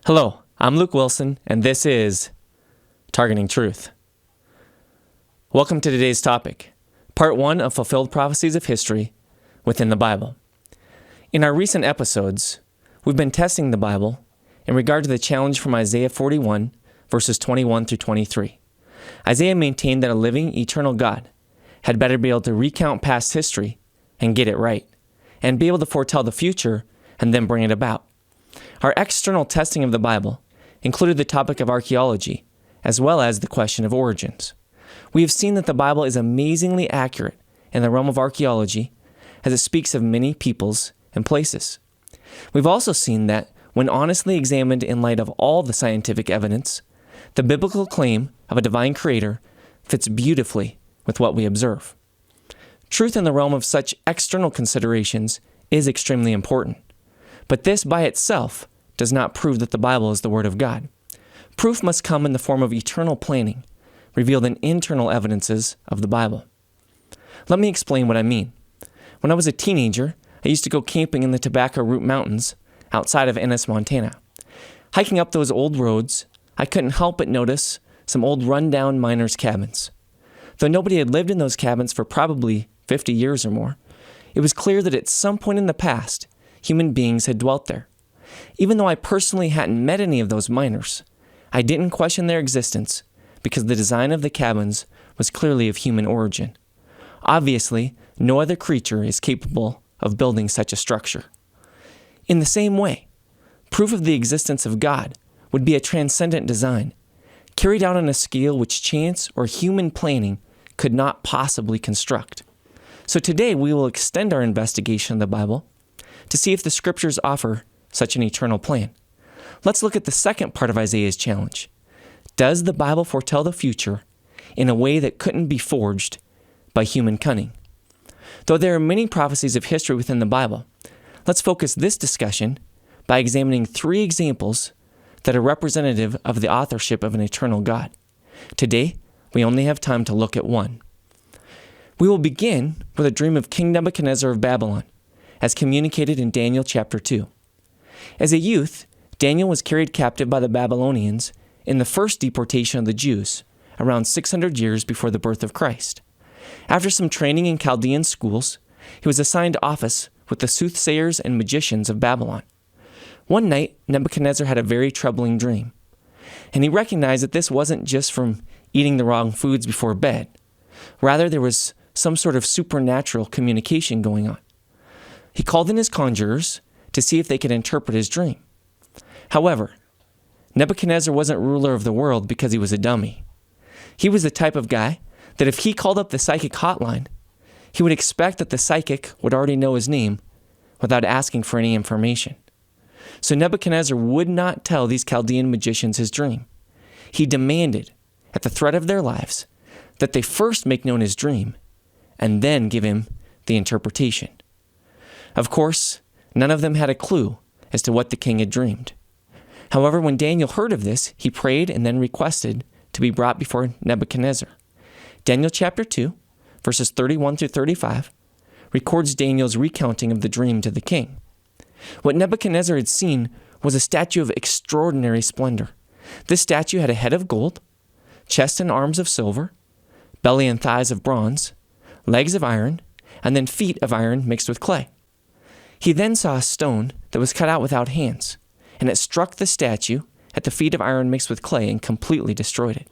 Hello, I'm Luke Wilson, and this is Targeting Truth. Welcome to today's topic, Part 1 of Fulfilled Prophecies of History within the Bible. In our recent episodes, we've been testing the Bible in regard to the challenge from Isaiah 41, verses 21 through 23. Isaiah maintained that a living, eternal God had better be able to recount past history and get it right, and be able to foretell the future and then bring it about. Our external testing of the Bible included the topic of archaeology, as well as the question of origins. We have seen that the Bible is amazingly accurate in the realm of archaeology, as it speaks of many peoples and places. We've also seen that, when honestly examined in light of all the scientific evidence, the biblical claim of a divine creator fits beautifully with what we observe. Truth in the realm of such external considerations is extremely important, but this by itself does not prove that the Bible is the Word of God. Proof must come in the form of eternal planning, revealed in internal evidences of the Bible. Let me explain what I mean. When I was a teenager, I used to go camping in the Tobacco Root Mountains outside of Ennis, Montana. Hiking up those old roads, I couldn't help but notice some old run-down miners' cabins. Though nobody had lived in those cabins for probably 50 years or more, it was clear that at some point in the past, human beings had dwelt there. Even though I personally hadn't met any of those miners, I didn't question their existence because the design of the cabins was clearly of human origin. Obviously, no other creature is capable of building such a structure. In the same way, proof of the existence of God would be a transcendent design, carried out on a scale which chance or human planning could not possibly construct. So today we will extend our investigation of the Bible to see if the Scriptures offer such an eternal plan. Let's look at the second part of Isaiah's challenge. Does the Bible foretell the future in a way that couldn't be forged by human cunning? Though there are many prophecies of history within the Bible, let's focus this discussion by examining 3 examples that are representative of the authorship of an eternal God. Today, we only have time to look at one. We will begin with a dream of King Nebuchadnezzar of Babylon, as communicated in Daniel chapter 2. As a youth, Daniel was carried captive by the Babylonians in the first deportation of the Jews, around 600 years before the birth of Christ. After some training in Chaldean schools, he was assigned office with the soothsayers and magicians of Babylon. One night, Nebuchadnezzar had a very troubling dream, and he recognized that this wasn't just from eating the wrong foods before bed. Rather, there was some sort of supernatural communication going on. He called in his conjurers to see if they could interpret his dream. However, Nebuchadnezzar wasn't ruler of the world because he was a dummy. He was the type of guy that if he called up the psychic hotline, he would expect that the psychic would already know his name without asking for any information. So Nebuchadnezzar would not tell these Chaldean magicians his dream. He demanded, at the threat of their lives, that they first make known his dream and then give him the interpretation. Of course, none of them had a clue as to what the king had dreamed. However, when Daniel heard of this, he prayed and then requested to be brought before Nebuchadnezzar. Daniel chapter 2, verses 31 through 35, records Daniel's recounting of the dream to the king. What Nebuchadnezzar had seen was a statue of extraordinary splendor. This statue had a head of gold, chest and arms of silver, belly and thighs of bronze, legs of iron, and then feet of iron mixed with clay. He then saw a stone that was cut out without hands, and it struck the statue at the feet of iron mixed with clay and completely destroyed it.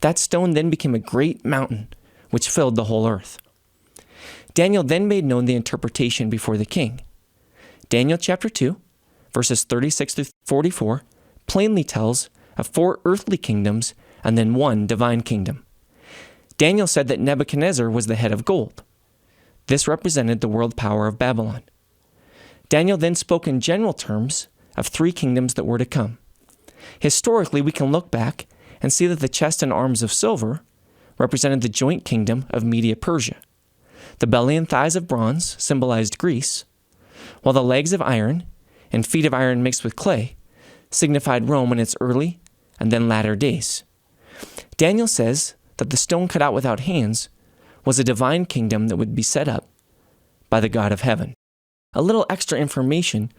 That stone then became a great mountain, which filled the whole earth. Daniel then made known the interpretation before the king. Daniel chapter 2, verses 36 through 44, plainly tells of 4 earthly kingdoms and then 1 divine kingdom. Daniel said that Nebuchadnezzar was the head of gold. This represented the world power of Babylon. Daniel then spoke in general terms of 3 kingdoms that were to come. Historically, we can look back and see that the chest and arms of silver represented the joint kingdom of Media-Persia. The belly and thighs of bronze symbolized Greece, while the legs of iron and feet of iron mixed with clay signified Rome in its early and then latter days. Daniel says that the stone cut out without hands was a divine kingdom that would be set up by the God of heaven. A little extra information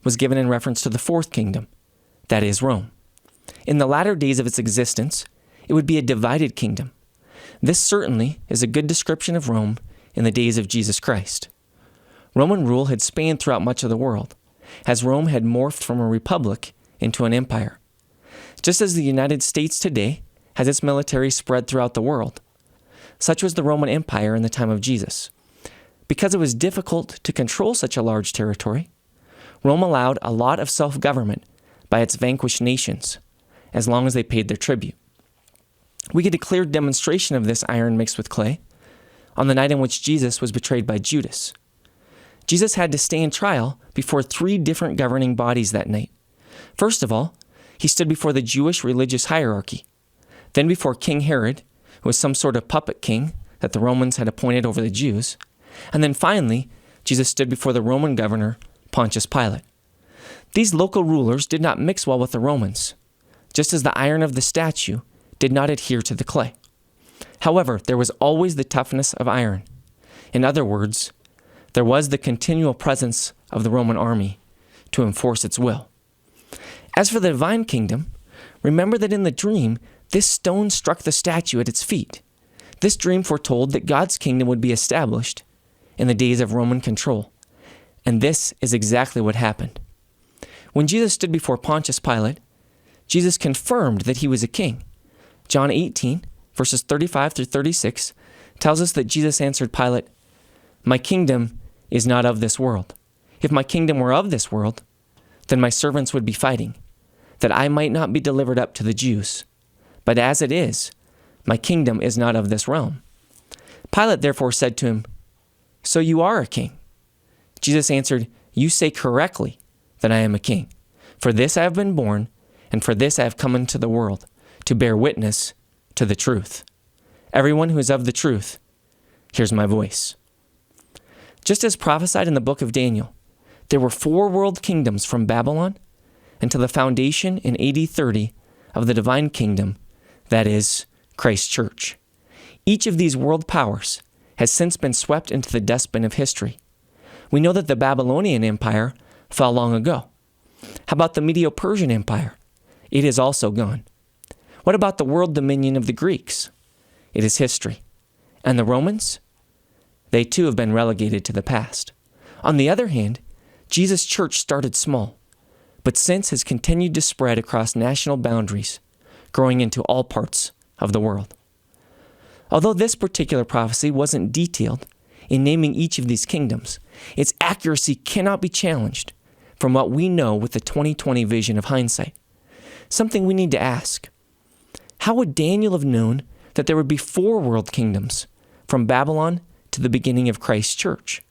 was given in reference to the 4th kingdom, that is Rome. In the latter days of its existence, it would be a divided kingdom. This certainly is a good description of Rome in the days of Jesus Christ. Roman rule had spanned throughout much of the world, as Rome had morphed from a republic into an empire. Just as the United States today has its military spread throughout the world, such was the Roman Empire in the time of Jesus. Because it was difficult to control such a large territory, Rome allowed a lot of self-government by its vanquished nations, as long as they paid their tribute. We get a clear demonstration of this iron mixed with clay on the night in which Jesus was betrayed by Judas. Jesus had to stand trial before 3 different governing bodies that night. First of all, he stood before the Jewish religious hierarchy, then before King Herod, who was some sort of puppet king that the Romans had appointed over the Jews, and then finally, Jesus stood before the Roman governor, Pontius Pilate. These local rulers did not mix well with the Romans, just as the iron of the statue did not adhere to the clay. However, there was always the toughness of iron. In other words, there was the continual presence of the Roman army to enforce its will. As for the divine kingdom, remember that in the dream, this stone struck the statue at its feet. This dream foretold that God's kingdom would be established in the days of Roman control. And this is exactly what happened. When Jesus stood before Pontius Pilate, Jesus confirmed that he was a king. John 18, verses 35 through 36, tells us that Jesus answered Pilate, "My kingdom is not of this world. If my kingdom were of this world, then my servants would be fighting, that I might not be delivered up to the Jews. But as it is, my kingdom is not of this realm." Pilate therefore said to him, "So you are a king?" Jesus answered, "You say correctly that I am a king. For this I have been born, and for this I have come into the world, to bear witness to the truth. Everyone who is of the truth hears my voice." Just as prophesied in the book of Daniel, there were 4 world kingdoms from Babylon until the foundation in AD 30 of the divine kingdom, that is, Christ's church. Each of these world powers has since been swept into the dustbin of history. We know that the Babylonian Empire fell long ago. How about the Medo-Persian Empire? It is also gone. What about the world dominion of the Greeks? It is history. And the Romans? They too have been relegated to the past. On the other hand, Jesus' church started small, but since has continued to spread across national boundaries, growing into all parts of the world. Although this particular prophecy wasn't detailed in naming each of these kingdoms, its accuracy cannot be challenged from what we know with the 2020 vision of hindsight. Something we need to ask: how would Daniel have known that there would be 4 world kingdoms from Babylon to the beginning of Christ's church?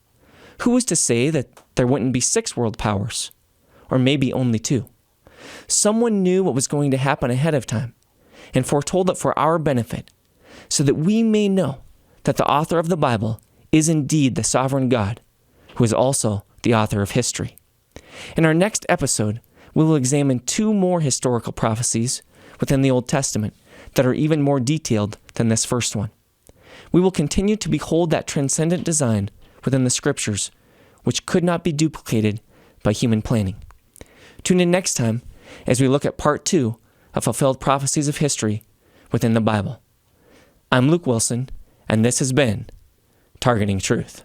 Who was to say that there wouldn't be 6 world powers, or maybe only 2? Someone knew what was going to happen ahead of time and foretold it for our benefit, so that we may know that the author of the Bible is indeed the sovereign God, who is also the author of history. In our next episode, we will examine 2 more historical prophecies within the Old Testament that are even more detailed than this first one. We will continue to behold that transcendent design within the Scriptures, which could not be duplicated by human planning. Tune in next time as we look at part 2 of fulfilled prophecies of history within the Bible. I'm Luke Wilson, and this has been Targeting Truth.